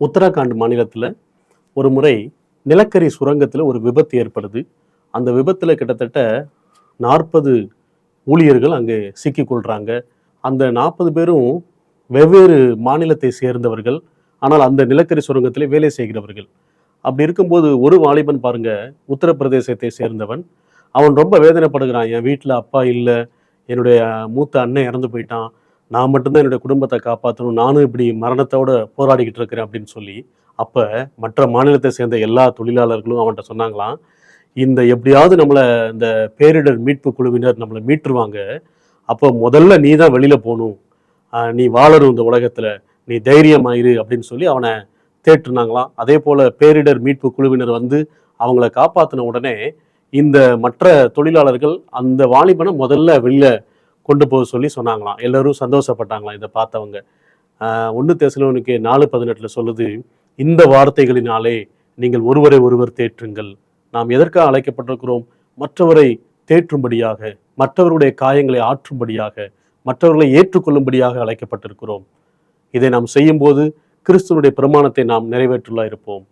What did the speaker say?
உத்தராகண்ட் மாநிலத்தில் ஒரு முறை நிலக்கரி சுரங்கத்தில் ஒரு விபத்து ஏற்படுது. அந்த விபத்தில் கிட்டத்தட்ட 40 ஊழியர்கள் அங்கே சிக்கிக்கொள்கிறாங்க. அந்த 40 பேரும் வெவ்வேறு மாநிலத்தை சேர்ந்தவர்கள். ஆனால் அந்த நிலக்கரி சுரங்கத்திலே வேலை செய்கிறவர்கள். அப்படி இருக்கும்போது ஒரு வாலிபன் பாருங்க, உத்தரப்பிரதேசத்தை சேர்ந்தவன். அவன் ரொம்ப வேதனைப்படுகிறான். என் வீட்டில் அப்பா இல்லை, என்னுடைய மூத்த அண்ணன் இறந்து போயிட்டான், நான் மட்டும்தான் என்னுடைய குடும்பத்தை காப்பாற்றணும், நானும் இப்படி மரணத்தோட போராடிக்கிட்டு இருக்கிறேன் அப்படின்னு சொல்லி. அப்போ மற்ற மாநிலத்தை சேர்ந்த எல்லா தொழிலாளர்களும் அவன்கிட்ட சொன்னாங்களாம், இந்த எப்படியாவது நம்மளை இந்த பேரிடர் மீட்பு குழுவினர் நம்மளை மீட்டுருவாங்க, அப்போ முதல்ல நீ தான் வெளியில் போகணும், நீ வாழணும் இந்த உலகத்தில், நீ தைரியமாயிரு அப்படின்னு சொல்லி அவனை தேற்றுனாங்களாம். அதே போல் பேரிடர் மீட்பு குழுவினர் வந்து அவங்கள காப்பாற்றின உடனே இந்த மற்ற தொழிலாளர்கள் அந்த வாலிபனை முதல்ல வெளில கொண்டு போக சொல்லி சொன்னாங்களாம். எல்லோரும் சந்தோஷப்பட்டாங்களாம் இதை பார்த்தவங்க. 1 தெசலோனிக்கே 4:18 சொல்லுது, இந்த வார்த்தைகளினாலே நீங்கள் ஒருவரை ஒருவர் தேற்றுங்கள். நாம் எதற்காக அழைக்கப்பட்டிருக்கிறோம்? மற்றவரை தேற்றும்படியாக, மற்றவருடைய காயங்களை ஆற்றும்படியாக, மற்றவர்களை ஏற்றுக்கொள்ளும்படியாக அழைக்கப்பட்டிருக்கிறோம். இதை நாம் செய்யும்போது கிறிஸ்துவனுடைய பிரமாணத்தை நாம் நிறைவேற்றுள்ளா இருப்போம்.